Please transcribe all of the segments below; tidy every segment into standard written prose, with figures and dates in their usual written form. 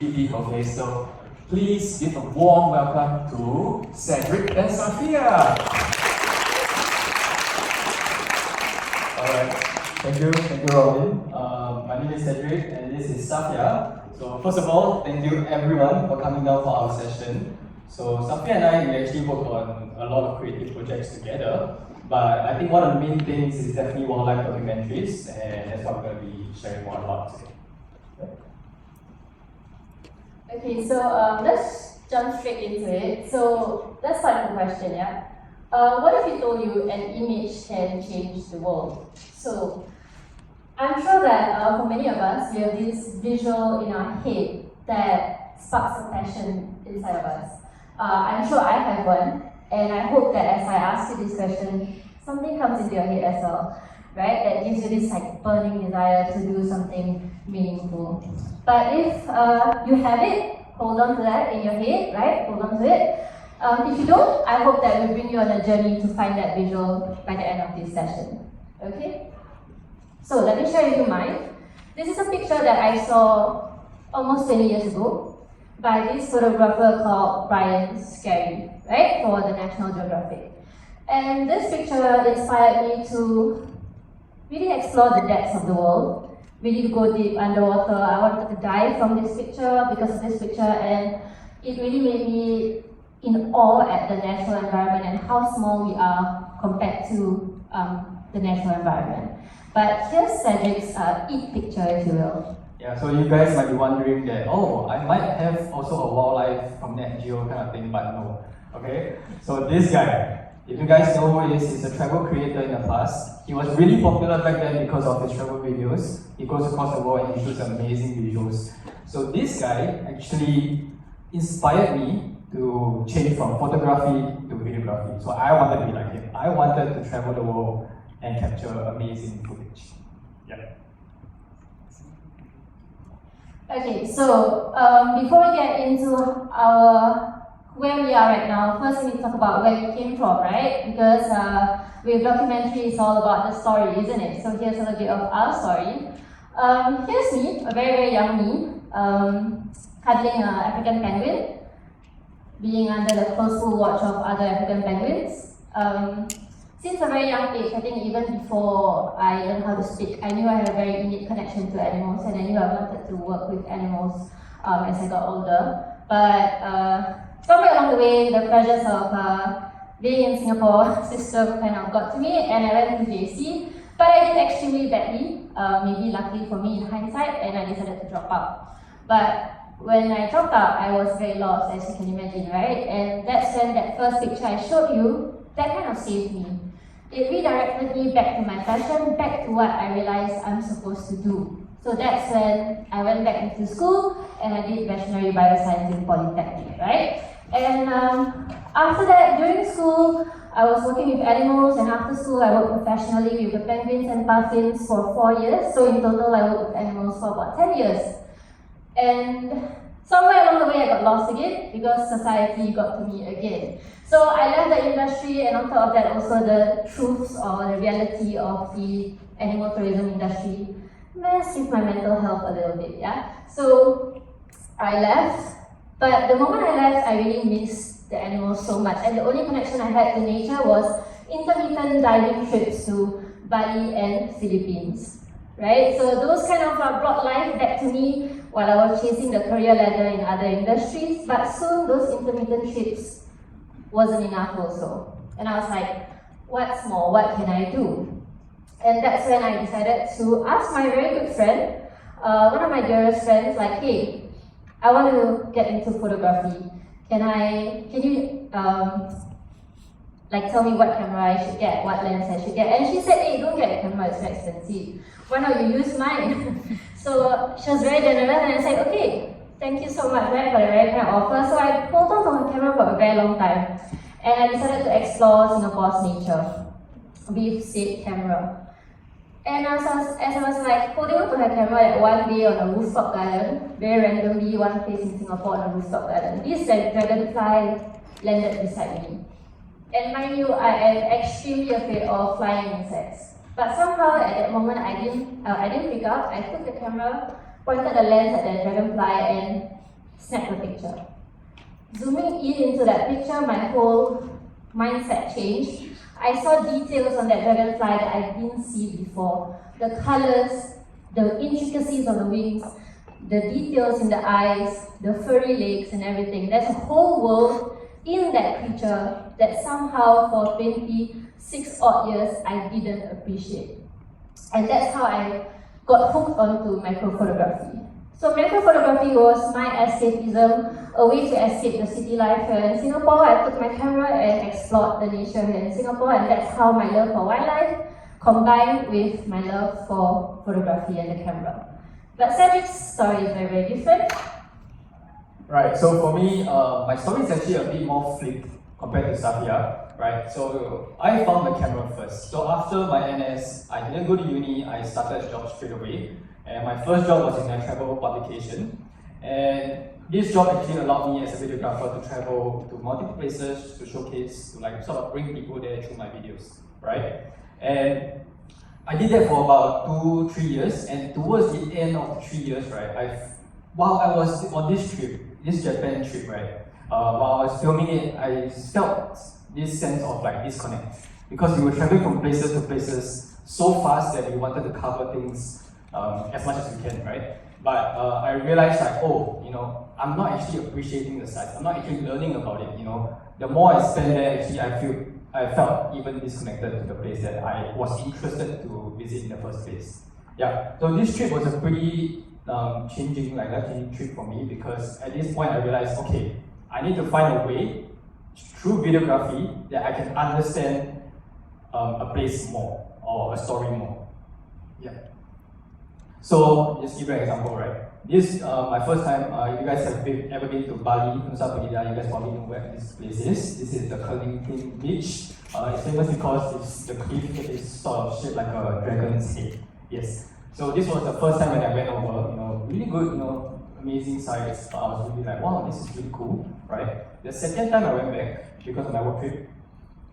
Okay, so please give a warm welcome to Cedric and Safiah. Alright, thank you, Robin. My name is Cedric and this is Safiah. So first of all, thank you everyone for coming down for our session. So Safiah and I, we actually work on a lot of creative projects together, but I think one of the main things is definitely wildlife documentaries, and that's what we're going to be sharing more about today. Okay, so let's jump straight into it. So let's start with the question, yeah? What if we told you an image can change the world? So I'm sure that for many of us, we have this visual in our head that sparks a passion inside of us. I'm sure I have one, and I hope that as I ask you this question, something comes into your head as well, right? That gives you this like burning desire to do something meaningful. But if you have it, hold on to that in your head, right? Hold on to it. If you don't, I hope that will bring you on a journey to find that visual by the end of this session. Okay? So let me share with you mine. This is a picture that I saw almost 20 years ago by this photographer called Brian Scary, right? For the National Geographic. And this picture inspired me to really explore the depths of the world. Really go deep underwater. I wanted to dive from this picture because of this picture, and it really made me in awe at the natural environment and how small we are compared to the natural environment. But here's Cedric's it picture, if you will. Yeah, so you guys might be wondering that, oh, I might have also a wildlife from Nat Geo kind of thing, but no. Okay, so this guy, if you guys know who he is, he's a travel creator in the past. He was really popular back then because of his travel videos. He goes across the world and he shoots amazing visuals. So this guy actually inspired me to change from photography to videography. So I wanted to be like him. I wanted to travel the world and capture amazing footage. Yeah. Okay, so before we get into where we are right now, first we need to talk about where we came from, right? Because with documentary, it's all about the story, isn't it? So here's a little bit of our story. Here's me, a very, very young me, cuddling an African penguin, being under the close watch of other African penguins. Since a very young age, I think even before I learned how to speak, I knew I had a very innate connection to animals, and I knew I wanted to work with animals as I got older. But somewhere along the way, the pressures of being in Singapore system kind of got to me, and I went to JC. But I did extremely badly, maybe luckily for me in hindsight, and I decided to drop out. But when I dropped out, I was very lost, as you can imagine, right? And that's when that first picture I showed you, that kind of saved me. It redirected me back to my passion, back to what I realized I'm supposed to do. So that's when I went back into school and I did veterinary bioscience in Polytechnic, right? And after that, during school, I was working with animals, and after school, I worked professionally with the penguins and puffins for 4 years. So in total, I worked with animals for about 10 years. And somewhere along the way, I got lost again because society got to me again. So I left the industry, and on top of that, also the truths or the reality of the animal tourism industry messed with my mental health a little bit, yeah? So I left, but the moment I left, I really missed the animals so much, and the only connection I had to nature was intermittent diving trips to Bali and Philippines, right? So those kind of brought life back to me while I was chasing the career ladder in other industries, but soon those intermittent trips wasn't enough also. And I was like, what's more, what can I do? And that's when I decided to ask my very good friend, one of my dearest friends, like, hey, I want to get into photography. Can you like tell me what camera I should get, what lens I should get? And she said, hey, don't get a camera, it's very expensive. Why not you use mine? So she was very generous, and I said, okay, thank you so much, right, for the very kind offer. So I hold on to her camera for a very long time, and I decided to explore Singapore's nature with said camera. And as I was like holding on to her camera like one day on a rooftop garden, very randomly, one place in Singapore on a rooftop garden, this dragonfly landed beside me. And mind you, I am extremely afraid of flying insects. But somehow at that moment I didn't freak out. I took the camera, pointed the lens at the dragonfly, and snap the picture. Zooming in into that picture, my whole mindset changed. I saw details on that dragonfly that I didn't see before. The colors, the intricacies of the wings, the details in the eyes, the furry legs and everything. There's a whole world in that creature that somehow for 26 odd years I didn't appreciate. And that's how I got hooked onto macro photography. So macro photography was my escapism, a way to escape the city life here in Singapore. I took my camera and explored the nature here in Singapore, and that's how my love for wildlife combined with my love for photography and the camera. But Cedric's story is very, very different. Right, so for me, my story is actually a bit more flipped compared to Safiah, right? So I found the camera first. So after my NS, I didn't go to uni, I started a job straight away. And my first job was in a travel publication. And this job actually allowed me as a videographer to travel to multiple places to showcase, to like sort of bring people there through my videos, right? And I did that for about 2-3 years. And towards the end of the 3 years, right, while I was on this trip, this Japan trip, right, while I was filming it, I felt this sense of like disconnect. Because we were traveling from places to places so fast that we wanted to cover things as much as we can, right? But I realized like, oh, you know, I'm not actually appreciating the sites. I'm not actually learning about it, you know. The more I spend there, actually, I felt even disconnected to the place that I was interested to visit in the first place. Yeah, so this trip was a pretty life-changing trip for me, because at this point I realized, okay, I need to find a way through videography that I can understand a place more or a story more. Yeah. So just give you an example, right? This my first time. You guys have ever been to Bali, Nusa Penida? You guys probably know where this place is. This is the Kelingking Beach. It's famous because the cliff is sort of shaped like a dragon's head. Yes. So this was the first time when I went over. You know, really good. You know, amazing sights. I was really like, wow, this is really cool, right? The second time I went back because of my work trip,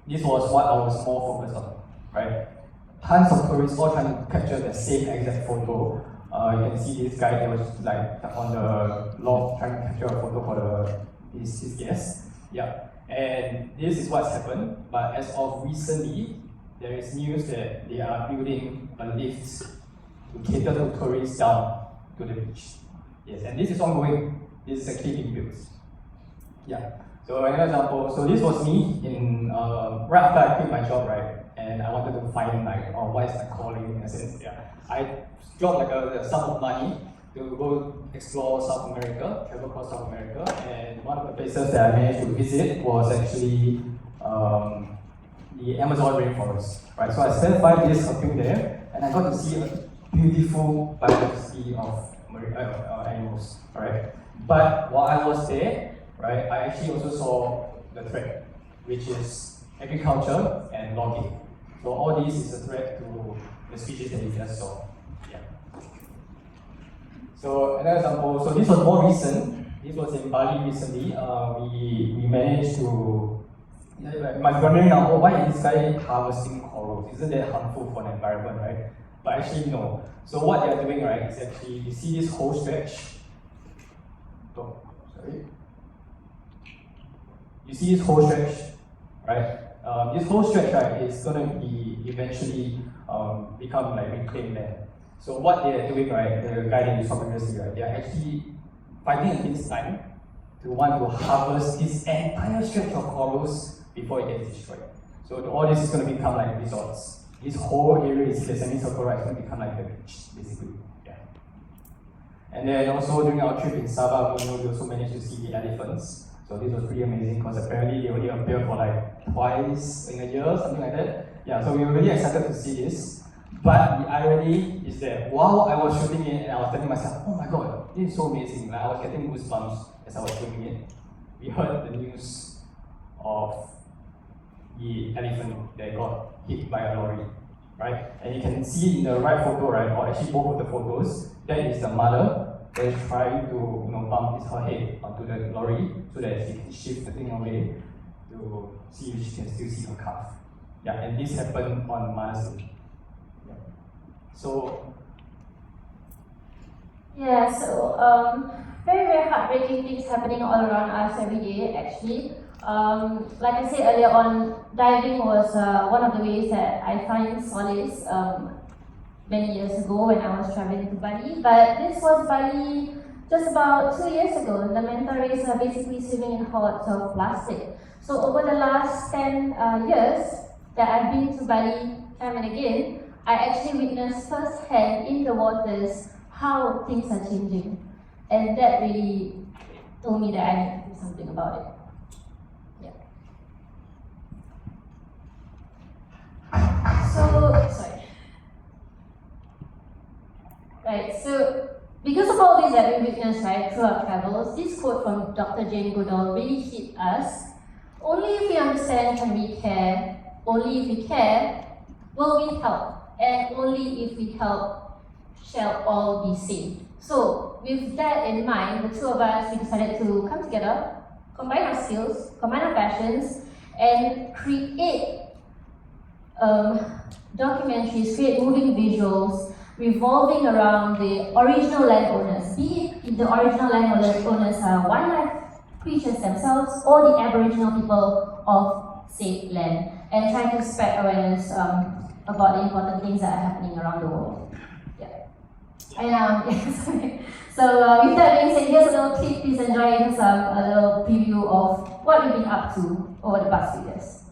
this was what I was more focused on, right? Tons of tourists all trying to capture the same exact photo. You can see this guy that was like on the loft trying to capture a photo for his guests. Yeah, and this is what's happened. But as of recently, there is news that they are building a lift to cater to tourists down to the beach. Yes, and this is ongoing. This is actually being built. Yeah. So another example. So this was me in right after I quit my job, right? And I wanted to find like, oh, what is my calling in a sense? Yeah, I dropped like a sum of money to go explore South America, travel across South America, and one of the places that I managed to visit was actually the Amazon rainforest, right? So I spent 5 days up there, and I got to see a beautiful biodiversity of animals, right? But while I was there, right, I actually also saw the threat, which is agriculture and logging. So all this is a threat to the species that you just saw. Yeah. So another example, so this was more recent. This was in Bali recently. We managed to, you might be wondering now, oh, why is this guy harvesting corals? Isn't that harmful for the environment, right? But actually no. So what they are doing, right, is actually, you see this whole stretch. Oh, sorry. You see this whole stretch, right? This whole stretch, right, is going to be eventually become like reclaimed land. So what they are doing, right, the guy that you saw previously, right, they are actually fighting against time to want to harvest this entire stretch of corals before it gets destroyed. So all this is going to become like resorts. This whole area is the semicircle, right, is going to become like the beach, basically. Yeah. And then also during our trip in Sabah, we also managed to see the elephants. So this was pretty amazing because apparently they only appear for like twice in a year, something like that. Yeah, so we were really excited to see this. But the irony is that while I was shooting it and I was telling myself, oh my god, this is so amazing. Like I was getting goosebumps as I was filming it. We heard the news of the elephant that got hit by a lorry, right? And you can see in the right photo, right, or actually both of the photos, that is the mother that is trying to, you know, bump her head onto the lorry so that she can shift the thing away to see if she can still see her calf. Yeah, and this happened on Mother's Day. Yeah. So very heartbreaking things happening all around us every day, actually. Like I said earlier on, diving was one of the ways that I find solace many years ago when I was traveling to Bali. But this was Bali just about 2 years ago. The manta rays are basically swimming in hordes of plastic. So over the last 10 years that I've been to Bali time and again, I actually witnessed firsthand in the waters how things are changing. And that really told me that I need to do something about it. So, because of all this that we witnessed, right, through our travels, this quote from Dr. Jane Goodall really hit us. Only if we understand can we care, only if we care will we help, and only if we help shall all be saved. So, with that in mind, the two of us, we decided to come together, combine our skills, combine our passions, and create documentaries, create moving visuals revolving around the original landowners, be it if the original landowners are wildlife creatures themselves or the Aboriginal people of said land, and trying to spread awareness about the important things that are happening around the world. Yeah. And so with that being said, here's a little clip. Please enjoy it. Here's a little preview of what we've been up to over the past few years.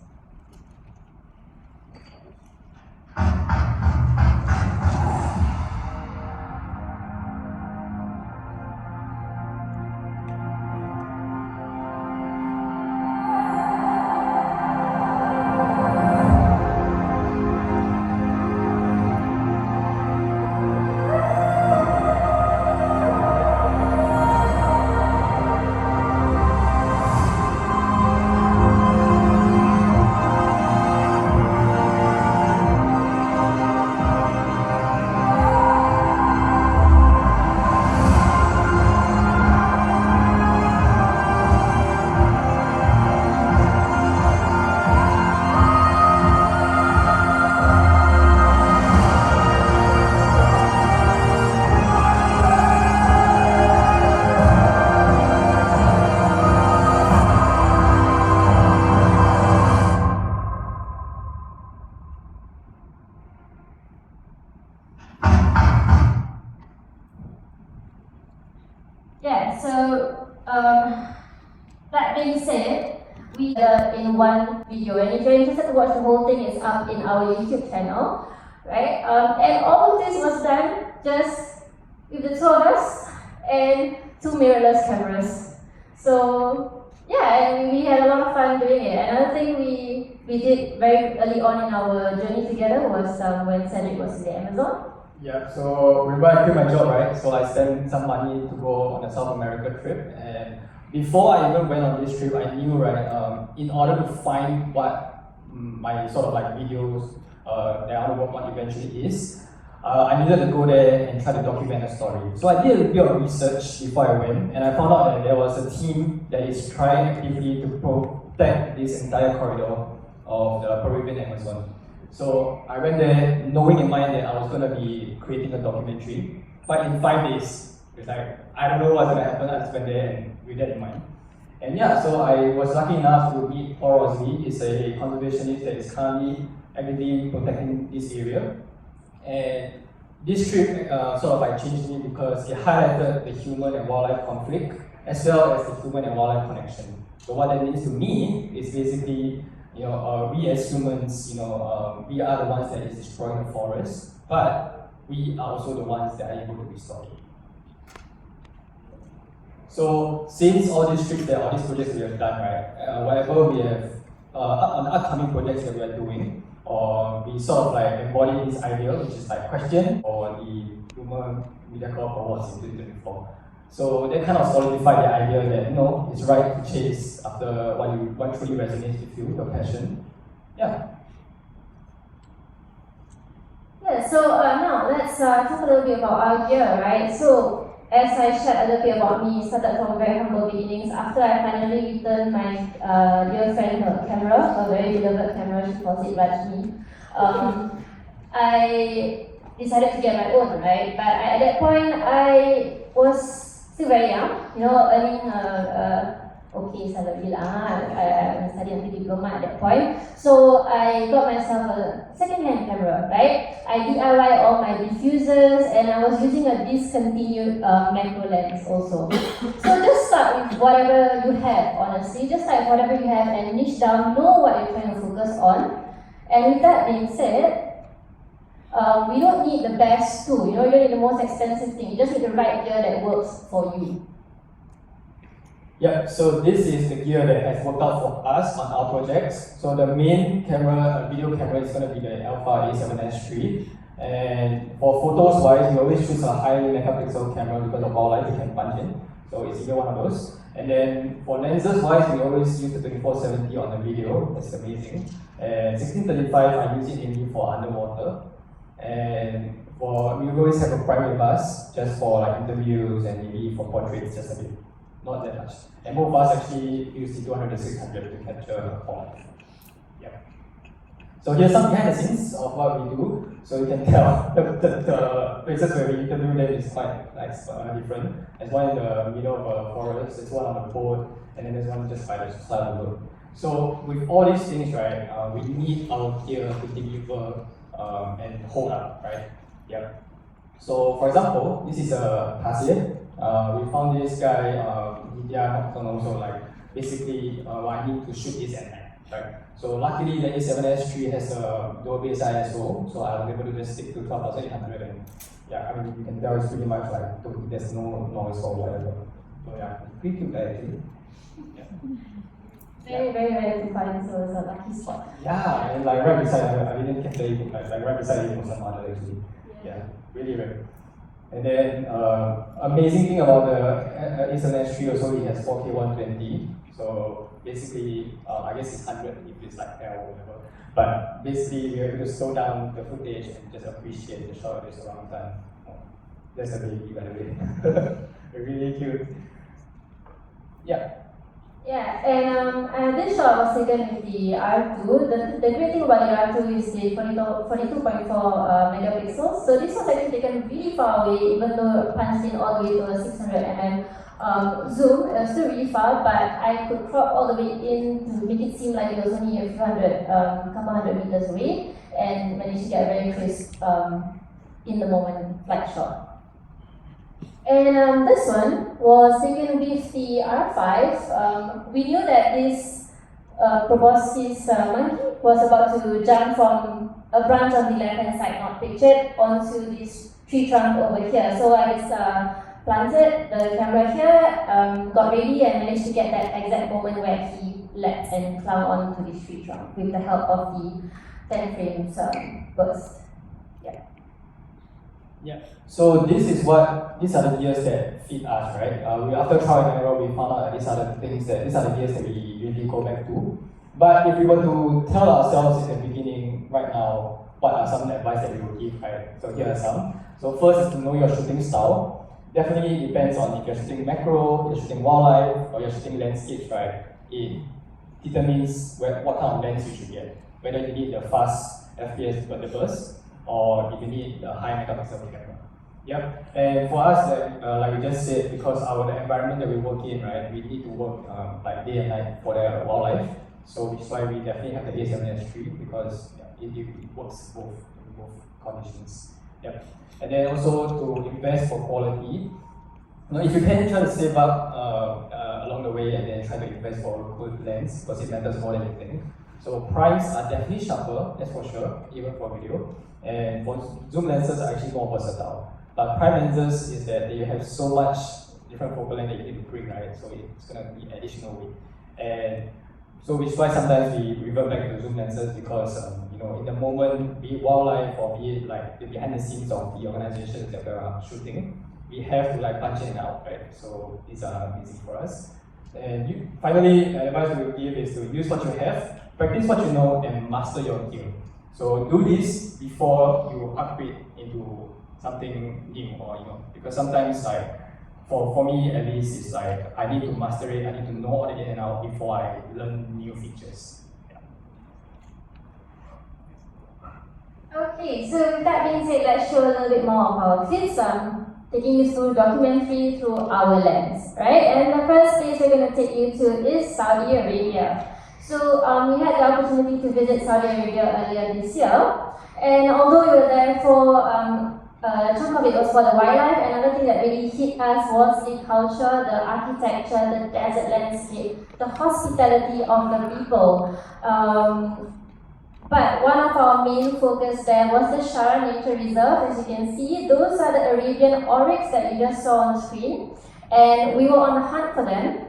Yeah, so that being said, we in one video, and if you're interested to watch the whole thing, it's up in our YouTube channel, right? And all of this was done just with the two of us and two mirrorless cameras. So yeah, and we had a lot of fun doing it. Another thing we did very early on in our journey together was when Cedric was in the Amazon. Yeah, so remember I quit my job, right? So I spent some money to go on a South America trip, and before I even went on this trip, I knew, right, in order to find what my sort of like videos that I want to work on eventually is, I needed to go there and try to document a story. So I did a bit of research before I went, and I found out that there was a team that is trying actively to protect this entire corridor of the Peruvian Amazon. So I went there knowing in mind that I was going to be creating a documentary, but in 5 days. It's like, I don't know what's going to happen, I just went there and with that in mind. And yeah, so I was lucky enough to meet Paul Rosby. He's a conservationist that is currently actively protecting this area. And this trip sort of like changed me because it highlighted the human and wildlife conflict as well as the human and wildlife connection. So what that means to me is basically, we as humans, we are the ones that is destroying the forest, but we are also the ones that are able to restore it. So since all these trips, all these projects we have done, right, whatever we have on upcoming projects that we are doing, or we sort of like embody this idea, which is like question or the Human Media Corp Awards in 2024. So that kind of solidified the idea that it's right to chase after what truly resonates with you, your passion. Yeah. Yeah. So now let's talk a little bit about our gear, right? So as I shared a little bit about me, started from very humble beginnings. After I finally returned my dear friend her camera, a very beloved camera, she calls it Rajni. I decided to get my own, right? But at that point, I was still very young, you know, earning okay salary lah. I studied until diploma at that point. So I got myself a second-hand camera, right? I DIY all my diffusers and I was using a discontinued macro lens also. So just start with whatever you have, honestly. Just start with whatever you have and niche down, know what you're trying to focus on. And with that being said, we don't need the best tool, you know, you don't need the most expensive thing. You just need the right gear that works for you. Yeah, so this is the gear that has worked out for us on our projects. So the main camera, video camera is going to be the Alpha A7S III. And for photos wise, we always choose a high megapixel camera because of wildlife we can punch in. So it's either one of those. And then for lenses wise, we always use the 24-70 on the video. That's the main thing. And 16-35, I use it mainly for underwater. And we always have a prime with us just for like interviews and maybe for portraits, just a bit. Not that much. And both of us actually use the 200-600 to capture wildlife. Yeah. So here's some behind the scenes of what we do. So you can tell the places where we interview them is quite like different. There's one in the middle of a forest, there's one on a boat, and then there's one just by the side of the road. So with all these things, right, we need our gear to deliver and hold up, right? Yeah. So for example, this is a pasir. We found this guy, also like basically I need to shoot this at night, right? So luckily the A7S III has a low base ISO, so I was able to just stick to 12,800 and yeah, I mean you can tell it's pretty much like there's no noise or whatever. So yeah, pretty cute actually. Yeah. Very rare to find, so it's a lucky spot. Yeah, and like right beside, I didn't capture it, like right beside it was some other actually. Yeah, really rare. And then amazing thing about the A7S III also, it has 4K 120. So basically, I guess it's 100 if it's like L or whatever. But basically, we're able to slow down the footage and just appreciate the shot of this around time. Oh, that's a baby, by the way. Really cute. Yeah. Yeah, and this shot was taken with the R2. The great thing about the R2 is the 42.4 megapixels. So this was actually taken really far away, even though it punched in all the way to a 600 zoom. It was still really far, but I could crop all the way in to make it seem like it was only a few couple hundred meters away, and managed to get a very crisp in the moment flight shot. And this one was taken with the R5. We knew that this proboscis monkey was about to jump from a branch on the left-hand side, not pictured, onto this tree trunk over here. So I just planted the camera here, got ready, and managed to get that exact moment where he leapt and clung onto this tree trunk with the help of the 10 frames burst. Yeah. Yeah. So these are the gears that fit us, right? After trial and error, we found out that these are the gears that we really go back to. But if we were to tell ourselves in the beginning, right now, what are some advice that we would give, right? So here are some. So first is to know your shooting style. Definitely depends on if you're shooting macro, you're shooting wildlife, or you're shooting landscapes, right? It determines what kind of lens you should get. Whether you need the fast FPS per the burst, or if you need the high megapixel camera. Yep. And for us, like we just said, because the environment that we work in, right, we need to work like day and night for the wildlife. So which is why we definitely have the A7S III because it works in both conditions. Yep. And then also to invest for quality. Now, if you can try to save up along the way and then try to invest for a good lens because it matters more than anything. So primes are definitely sharper, that's for sure, even for video. And for zoom lenses are actually more versatile. But prime lenses is that you have so much different focal length that you need to bring, right? So it's going to be additional weight. And so which is why sometimes we revert back to zoom lenses because in the moment, be it wildlife or be it like the behind the scenes of the organizations that we are shooting, we have to like punch in and out, right? So these are easy for us. And finally, the advice we will give is to use what you have, practice what you know, and master your gear. So do this before you upgrade into something new, or because sometimes like for me at least it's like I need to master it, I need to know all the in and out before I learn new features. Yeah. Okay, so with that being said, let's show a little bit more of our clips. taking you through documentary through our lens, right? And the first place we're going to take you to is Saudi Arabia. So we had the opportunity to visit Saudi Arabia earlier this year, and although we were there for a chunk of it was for the wildlife, another thing that really hit us was the culture, the architecture, the desert landscape, the hospitality of the people. But one of our main focus there was the Shara Nature Reserve. As you can see, those are the Arabian oryx that you just saw on screen, and we were on the hunt for them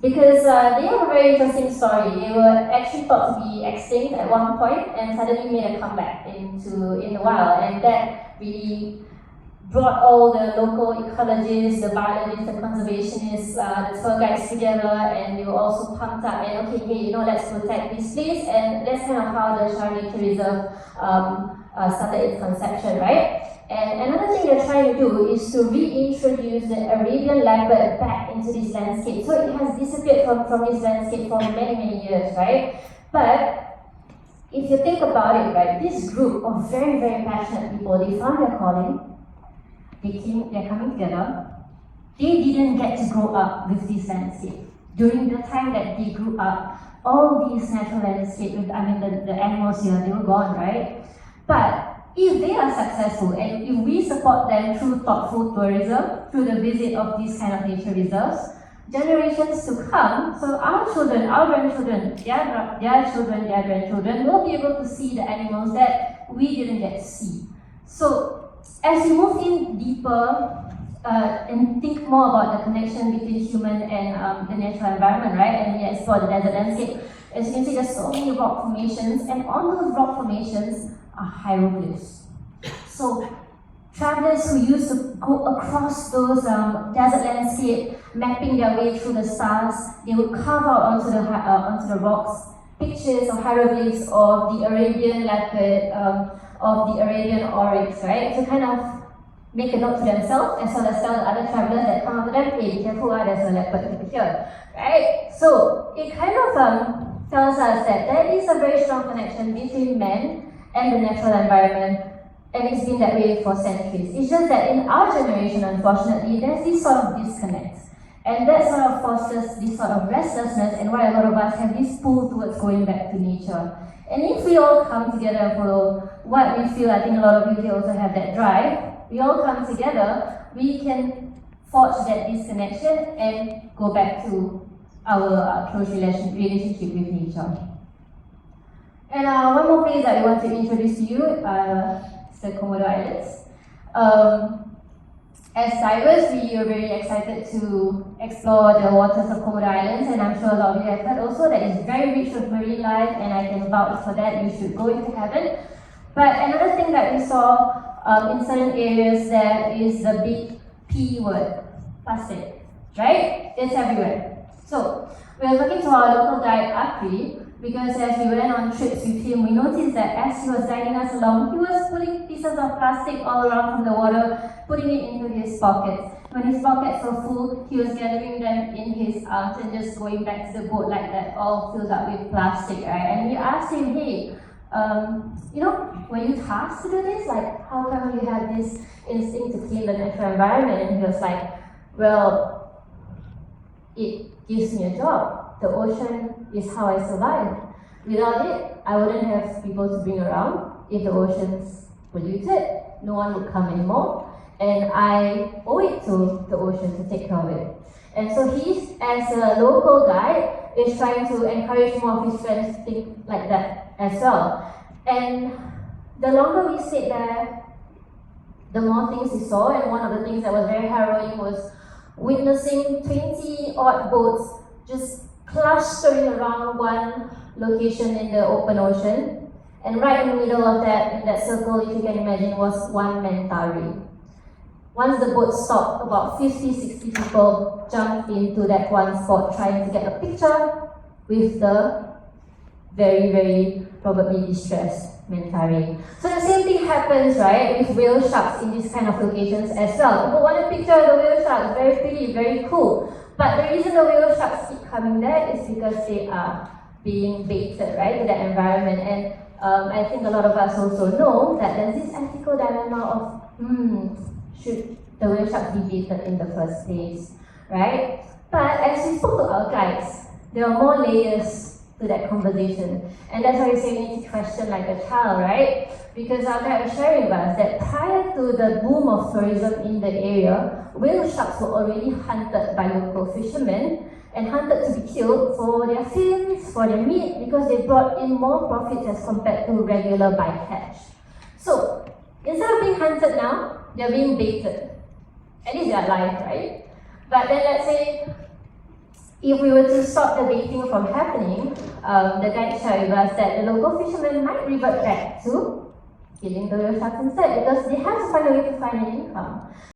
because they have a very interesting story. They were actually thought to be extinct at one point and suddenly made a comeback in the wild, and that really brought all the local ecologists, the biologists, the conservationists, the tour guides together, and they were also pumped up and okay, hey, let's protect this place, and that's kind of how the Shara Nature Reserve started its conception, right? And another thing they're trying to do is to reintroduce the Arabian leopard back into this landscape. So it has disappeared from this landscape for many, many years, right? But if you think about it, right, this group of very, very passionate people, they found their calling, they're coming together. They didn't get to grow up with this landscape. During the time that they grew up, all these natural landscape, the animals here, they were gone, right? But if they are successful and if we support them through thoughtful tourism, through the visit of these kind of nature reserves, generations to come, so our children, our grandchildren, their children, their grandchildren will be able to see the animals that we didn't get to see. So as we move in deeper and think more about the connection between human and the natural environment, right? And we explore the desert landscape. As you can see, there's so many rock formations, and on those rock formations are hieroglyphs. So travelers who used to go across those desert landscape, mapping their way through the stars, they would carve out onto the rocks pictures or hieroglyphs of the Arabian leopard, of the Arabian oryx, right? To kind of make a note to themselves as well as tell the other travelers that come after them, hey, be careful, there's a leopard over here, right? So it kind of tells us that there is a very strong connection between man and the natural environment, and it's been that way for centuries. It's just that in our generation, unfortunately, there's this sort of disconnect. And that sort of fosters this sort of restlessness, and why a lot of us have this pull towards going back to nature. And if we all come together and follow what we feel, I think a lot of you here also have that drive, we all come together, we can forge that disconnection and go back to our close relationship with nature. And one more place that we want to introduce to you is the Komodo Islands. As divers, we are very excited to explore the waters of Komodo Islands, and I'm sure a lot of you have heard also that it's very rich with marine life, and I can vouch for that. You should go into heaven. But another thing that we saw in certain areas there is the big P word, plastic, right? It's everywhere. So we were talking to our local guide, Akri, because as we went on trips with him, we noticed that as he was guiding us along, he was pulling pieces of plastic all around from the water, putting it into his pockets. When his pockets were full, he was gathering them in his arms and just going back to the boat like that, all filled up with plastic, right? And we asked him, hey, were you tasked to do this? Like, how come you have this instinct to clean the natural environment? And he was like, well, it gives me a job. The ocean is how I survive. Without it, I wouldn't have people to bring around. If the ocean's polluted, no one would come anymore. And I owe it to the ocean to take care of it. And so he, as a local guide, is trying to encourage more of his friends to think like that as well. And the longer we stayed there, the more things we saw. And one of the things that was very harrowing was witnessing 20-odd boats just clustering around one location in the open ocean. And right in the middle of that, in that circle, if you can imagine, was one Mentari. Once the boat stopped, about 50-60 people jumped into that one spot trying to get a picture with the very, very probably distressed Mentari. So the same thing happens, right, with whale sharks in these kind of locations as well. People want a picture of the whale sharks, very pretty, very cool. But the reason the whale sharks keep coming there is because they are being baited, right, to that environment. And I think a lot of us also know that there's this ethical dilemma of, should the the whale sharks debated in the first place, right? But as we spoke to our guides, there are more layers to that conversation. And that's why we say we need to question like a child, right? Because our guide was sharing with us that prior to the boom of tourism in the area, whale sharks were already hunted by local fishermen and hunted to be killed for their fins, for their meat, because they brought in more profits as compared to regular bycatch. So, instead of being hunted now, they're being baited. At least they're alive, right? But then let's say, if we were to stop the baiting from happening, the guide shared with us that the local fishermen might revert back to killing the whale sharks instead because they have to find a way to find an income.